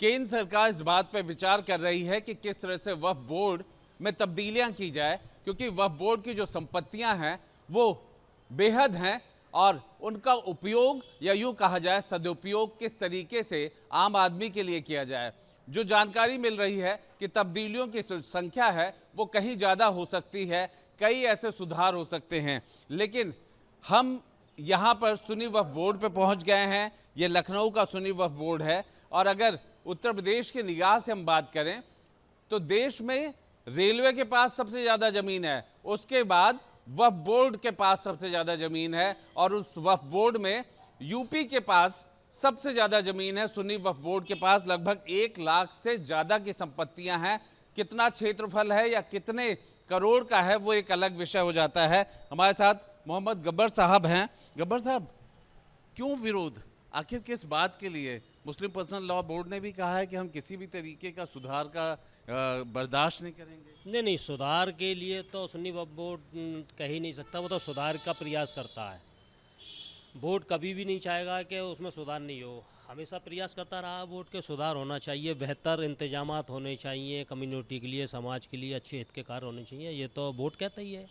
केंद्र सरकार इस बात पर विचार कर रही है कि किस तरह से वक्फ बोर्ड में तब्दीलियां की जाए, क्योंकि वक्फ बोर्ड की जो संपत्तियां हैं वो बेहद हैं और उनका उपयोग या यूं कहा जाए सदुपयोग किस तरीके से आम आदमी के लिए किया जाए। जो जानकारी मिल रही है कि तब्दीलियों की संख्या है वो कहीं ज़्यादा हो सकती है, कई ऐसे सुधार हो सकते हैं, लेकिन हम यहाँ पर सुन्नी वक्फ बोर्ड पे पहुँच गए हैं। ये लखनऊ का सुन्नी वक्फ बोर्ड है और अगर उत्तर प्रदेश की निगाह से हम बात करें तो देश में रेलवे के पास सबसे ज़्यादा ज़मीन है, उसके बाद वक्फ बोर्ड के पास सबसे ज़्यादा ज़मीन है और उस वक्फ बोर्ड में यूपी के पास सबसे ज़्यादा ज़मीन है। सुन्नी वक्फ बोर्ड के पास लगभग 1 लाख से ज़्यादा की संपत्तियां हैं। कितना क्षेत्रफल है या कितने करोड़ का है वो एक अलग विषय हो जाता है। हमारे साथ मोहम्मद गब्बर साहब हैं। गब्बर साहब, क्यों विरोध, आखिर किस बात के लिए? मुस्लिम पर्सनल लॉ बोर्ड ने भी कहा है कि हम किसी भी तरीके का सुधार का बर्दाश्त नहीं करेंगे। नहीं, सुधार के लिए तो सुन्नी वक्फ बोर्ड कह ही नहीं सकता, वो तो सुधार का प्रयास करता है। बोर्ड कभी भी नहीं चाहेगा कि उसमें सुधार नहीं हो, हमेशा प्रयास करता रहा बोर्ड के सुधार होना चाहिए, बेहतर इंतजामात होने चाहिए, कम्युनिटी के लिए, समाज के लिए अच्छे हित के कार्य होने चाहिए, ये तो बोर्ड कहता ही है।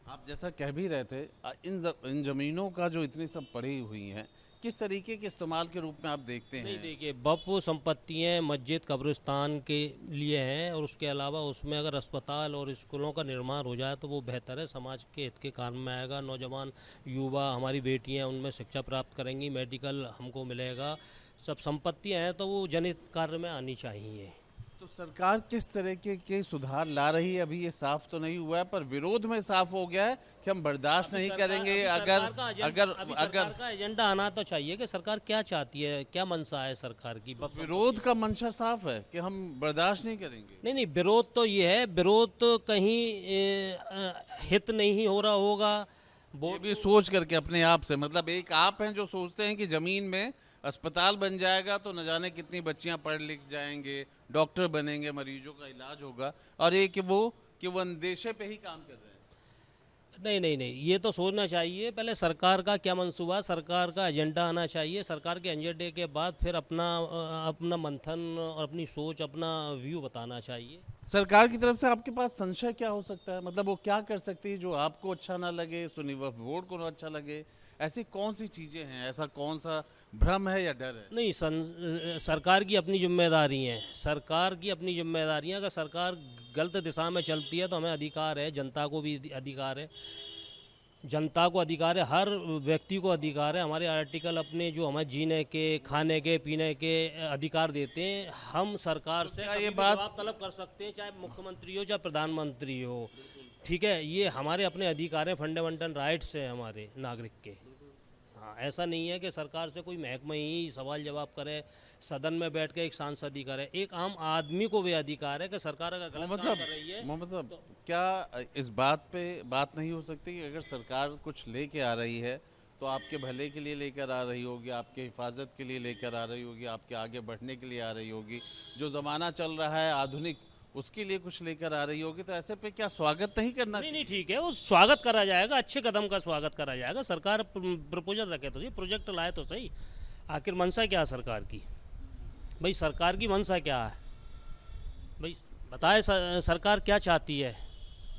आप जैसा कह भी रहे थे, इन ज़मीनों का जो इतनी सब पड़ी हुई हैं, किस तरीके के इस्तेमाल के रूप में आप देखते हैं? नहीं, देखिए, वक्फ संपत्तियाँ मस्जिद कब्रिस्तान के लिए हैं और उसके अलावा उसमें अगर अस्पताल और स्कूलों का निर्माण हो जाए तो वो बेहतर है, समाज के हित के काम में आएगा। नौजवान युवा, हमारी बेटियां उनमें शिक्षा प्राप्त करेंगी, मेडिकल हमको मिलेगा। सब संपत्तियाँ हैं तो वो जनहित कार्य में आनी चाहिए। तो सरकार किस तरह के सुधार ला रही है? अभी ये साफ तो नहीं हुआ है, पर विरोध में साफ हो गया है कि हम बर्दाश्त नहीं करेंगे। सरकार का एजेंडा आना तो चाहिए कि सरकार क्या चाहती है, क्या मंशा है सरकार की। विरोध का मंशा साफ है कि हम बर्दाश्त नहीं करेंगे। नहीं, विरोध तो ये है, विरोध तो कहीं हित नहीं हो रहा होगा। वो भी सोच करके अपने आप से, मतलब एक आप हैं जो सोचते हैं कि ज़मीन में अस्पताल बन जाएगा तो न जाने कितनी बच्चियां पढ़ लिख जाएंगे, डॉक्टर बनेंगे, मरीजों का इलाज होगा, और एक कि वो अंदेशे पे ही काम कर रहे हैं। नहीं, ये तो सोचना चाहिए पहले सरकार का क्या मंसूबा, सरकार का एजेंडा आना चाहिए। सरकार के एजेंडे के बाद फिर अपना मंथन और अपनी सोच, अपना व्यू बताना चाहिए। सरकार की तरफ से आपके पास संशय क्या हो सकता है? मतलब वो क्या कर सकती है जो आपको अच्छा ना लगे, सुन्नी वक्फ बोर्ड को ना अच्छा लगे? ऐसी कौन सी चीज़ें हैं, ऐसा कौन सा भ्रम है या डर है? नहीं, सरकार की अपनी जिम्मेदारी है, सरकार की अपनी जिम्मेदारियाँ। अगर सरकार गलत दिशा में चलती है तो हमें अधिकार है, जनता को भी अधिकार है, जनता को अधिकार है, हर व्यक्ति को अधिकार है। हमारे आर्टिकल अपने जो हमें जीने के, खाने के, पीने के अधिकार देते हैं। हम सरकार से ये बात जवाब तलब कर सकते हैं, चाहे मुख्यमंत्री हो चाहे प्रधानमंत्री हो, ठीक है। ये हमारे अपने अधिकार हैं, फंडामेंटल राइट्स हैं हमारे नागरिक के। हाँ, ऐसा नहीं है कि सरकार से कोई महकमा ही सवाल जवाब करे, सदन में बैठ के एक सांसद ही करे। एक आम आदमी को भी अधिकार है कि सरकार अगर गलत काम कर रही है। मोहम्मद साहब, क्या इस बात पे बात नहीं हो सकती कि अगर सरकार कुछ लेके आ रही है तो आपके भले के लिए लेकर आ रही होगी, आपके हिफाजत के लिए लेकर आ रही होगी, आपके आगे बढ़ने के लिए आ रही होगी, जो ज़माना चल रहा है आधुनिक उसके लिए कुछ लेकर आ रही होगी, तो ऐसे पे क्या स्वागत नहीं करना चाहिए? नहीं, ठीक है, वो स्वागत करा जाएगा, अच्छे कदम का स्वागत करा जाएगा। सरकार प्रपोजल रखे तो सही, प्रोजेक्ट लाए तो सही। आखिर मंशा क्या है सरकार की? भाई सरकार की मंशा क्या है, भाई बताए सरकार क्या चाहती है?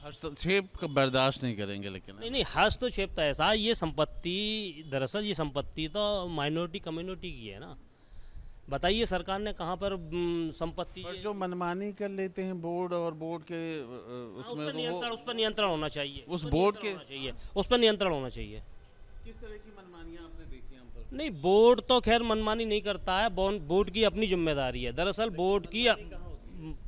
हस्तक्षेप का बर्दाश्त नहीं करेंगे, लेकिन नहीं, हस्तक्षेप तो ऐसा, ये संपत्ति, दरअसल ये संपत्ति तो माइनॉरिटी कम्युनिटी की है ना। बताइए सरकार ने कहाँ पर संपत्ति, पर जो मनमानी कर लेते हैं बोर्ड और बोर्ड के उसमें उस पर नियंत्रण होना चाहिए, उस बोर्ड के उस पर नियंत्रण होना चाहिए। किस तरह की मनमानियां आपने देखी हैं? नहीं, बोर्ड तो खैर मनमानी नहीं करता है, बोर्ड की अपनी जिम्मेदारी है। दरअसल बोर्ड की,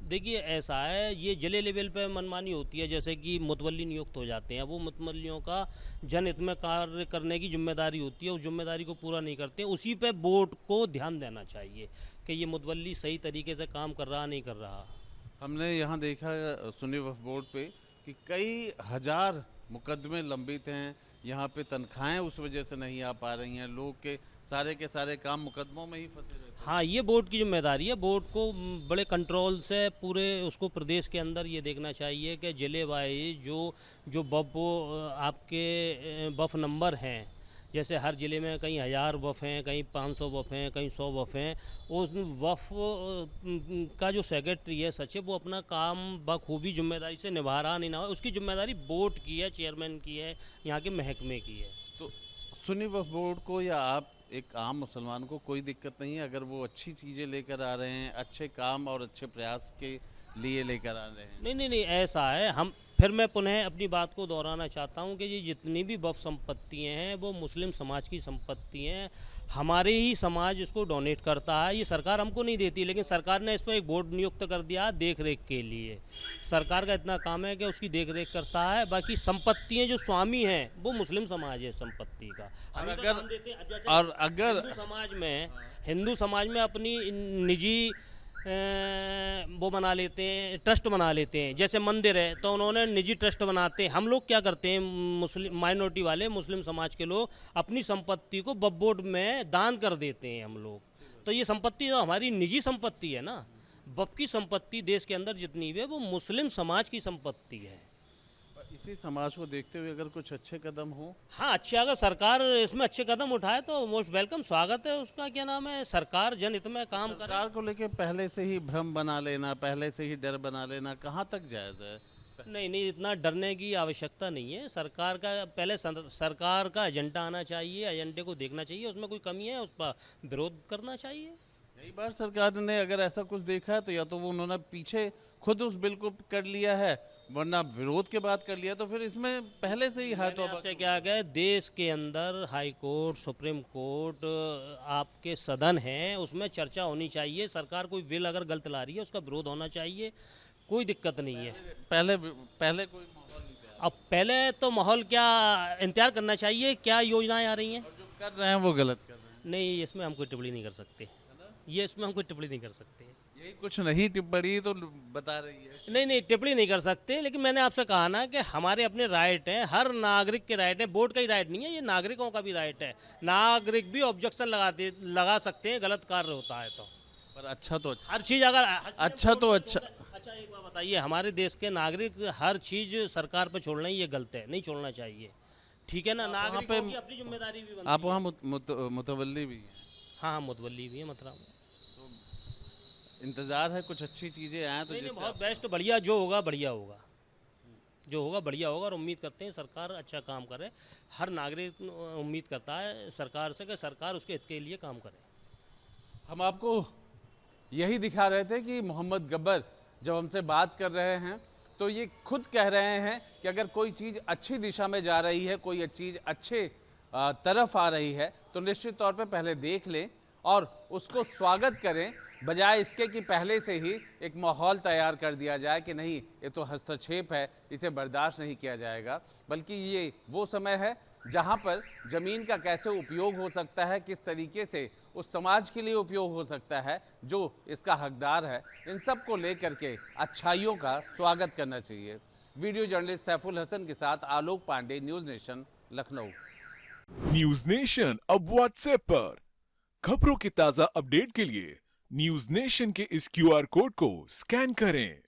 देखिए ऐसा है, ये जिले लेवल पे मनमानी होती है, जैसे कि मुतवल्ली नियुक्त हो जाते हैं, वो मुतवल्लियों का जनहित में कार्य करने की जिम्मेदारी होती है, उस जिम्मेदारी को पूरा नहीं करते, उसी पे बोर्ड को ध्यान देना चाहिए कि ये मुतवल्ली सही तरीके से काम कर रहा नहीं कर रहा। हमने यहाँ देखा सुन्नी वक्फ बोर्ड पे कि कई हजार मुकदमे लंबित हैं, यहाँ पे तनख्वाहें उस वजह से नहीं आ पा रही हैं, लोग के सारे काम मुकदमों में ही फंसे रहते हैं। हाँ, ये बोर्ड की जिम्मेदारी है, बोर्ड को बड़े कंट्रोल से पूरे उसको प्रदेश के अंदर ये देखना चाहिए कि जिले वाइज जो बफ आपके बफ नंबर हैं, जैसे हर ज़िले में कहीं 1000 वफ़ हैं, कहीं 500 वफ़ हैं, कहीं 100 वफ़ हैं। उस वफ़ का जो सेक्रेटरी है, सचिव, वो अपना काम बखूबी ज़िम्मेदारी से निभा रहा नहीं ना, उसकी ज़िम्मेदारी बोर्ड की है, चेयरमैन की है, यहाँ के महकमे की है। तो सुन्नी वक्फ बोर्ड को या आप एक आम मुसलमान को कोई दिक्कत नहीं है अगर वो अच्छी चीज़ें लेकर आ रहे हैं, अच्छे काम और अच्छे प्रयास के लिए लेकर आ रहे हैं? नहीं नहीं नहीं, ऐसा है। हम फिर मैं पुनः अपनी बात को दोहराना चाहता हूँ कि ये जितनी भी वक्फ संपत्तियाँ हैं वो मुस्लिम समाज की संपत्ति हैं। हमारे ही समाज इसको डोनेट करता है, ये सरकार हमको नहीं देती, लेकिन सरकार ने इस पर एक बोर्ड नियुक्त कर दिया देख रेख के लिए। सरकार का इतना काम है कि उसकी देख रेख करता है। बाकी संपत्तियाँ जो स्वामी हैं वो मुस्लिम समाज है संपत्ति का। हम तो ध्यान देते हैं, जैसे और अगर हिंदू समाज में अपनी निजी वो बना लेते हैं, ट्रस्ट बना लेते हैं। जैसे मंदिर है तो उन्होंने निजी ट्रस्ट बनाते हैं। हम लोग क्या करते हैं, मुस्लिम माइनॉरिटी वाले मुस्लिम समाज के लोग अपनी संपत्ति को वक्फ बोर्ड में दान कर देते हैं हम लोग। तो ये संपत्ति तो हमारी निजी संपत्ति है ना। वक्फ की संपत्ति देश के अंदर जितनी भी है वो मुस्लिम समाज की संपत्ति है। इसी समाज को देखते हुए अगर कुछ अच्छे कदम हो, हाँ, अच्छे, अगर सरकार इसमें अच्छे कदम उठाए तो मोस्ट वेलकम, स्वागत है उसका। क्या नाम है, सरकार जनहित में काम करे। सरकार को लेके पहले से ही भ्रम बना लेना, पहले से ही डर बना लेना कहाँ तक जायज़ है? नहीं नहीं, इतना डरने की आवश्यकता नहीं है। सरकार का पहले सरकार का एजेंडा आना चाहिए, एजेंडे को देखना चाहिए, उसमें कोई कमी है उस पर विरोध करना चाहिए। कई बार सरकार ने अगर ऐसा कुछ देखा है तो या तो वो उन्होंने पीछे खुद उस बिल को कर लिया है, वरना विरोध के बाद कर लिया, तो फिर इसमें पहले से ही है। तो आपसे क्या गया, देश के अंदर हाई कोर्ट, सुप्रीम कोर्ट, आपके सदन हैं, उसमें चर्चा होनी चाहिए। सरकार कोई बिल अगर गलत ला रही है उसका विरोध होना चाहिए, कोई दिक्कत नहीं है। पहले पहले कोई माहौल नहीं था। अब पहले तो माहौल क्या इंतजार करना चाहिए, क्या योजनाएं आ रही हैं। और जो कर रहे हैं वो गलत कर रहे हैं। नहीं, इसमें हम कोई टिप्पणी नहीं कर सकते, ये इसमें हम कोई टिप्पणी नहीं कर सकते। यही कुछ नहीं टिप्पणी तो बता रही है। नहीं नहीं, टिप्पणी नहीं कर सकते, लेकिन मैंने आपसे कहा ना कि हमारे अपने राइट हैं, हर नागरिक के राइट है। बोर्ड का ही राइट नहीं है, ये नागरिकों का भी राइट है। नागरिक भी ऑब्जेक्शन लगा सकते हैं गलत कार्य होता है तो। पर अच्छा तो हर चीज़ अगर अच्छा तो अच्छा। अच्छा, एक बात बताइए, हमारे देश के नागरिक हर चीज़ सरकार पर छोड़ना ही ये गलत है, नहीं छोड़ना चाहिए, ठीक है ना। नागरिकों की अपनी जिम्मेदारी भी बनती है। आप वहाँ मुतवल्ली भी हैं, हाँ, मुतवल्ली भी है मतलब। इंतजार है कुछ अच्छी चीज़ें आए तो नहीं, जिससे बहुत बेस्ट, बढ़िया, जो होगा बढ़िया होगा, जो होगा बढ़िया होगा। और उम्मीद करते हैं सरकार अच्छा काम करे। हर नागरिक उम्मीद करता है सरकार से कि सरकार उसके हित के लिए काम करे। हम आपको यही दिखा रहे थे कि मोहम्मद गब्बर जब हमसे बात कर रहे हैं तो ये खुद कह रहे हैं कि अगर कोई चीज़ अच्छी दिशा में जा रही है, कोई चीज़ अच्छे तरफ आ रही है तो निश्चित तौर पे पहले देख लें और उसको स्वागत करें, बजाय इसके कि पहले से ही एक माहौल तैयार कर दिया जाए कि नहीं ये तो हस्तक्षेप है, इसे बर्दाश्त नहीं किया जाएगा। बल्कि ये वो समय है जहाँ पर ज़मीन का कैसे उपयोग हो सकता है, किस तरीके से उस समाज के लिए उपयोग हो सकता है जो इसका हकदार है, इन सब को लेकर के अच्छाइयों का स्वागत करना चाहिए। वीडियो जर्नलिस्ट सैफुल हसन के साथ Alok Pande, News Nation, Lucknow. News Nation अब व्हाट्सएप पर खबरों की ताजा अपडेट के लिए न्यूज नेशन के इस QR कोड को स्कैन करें।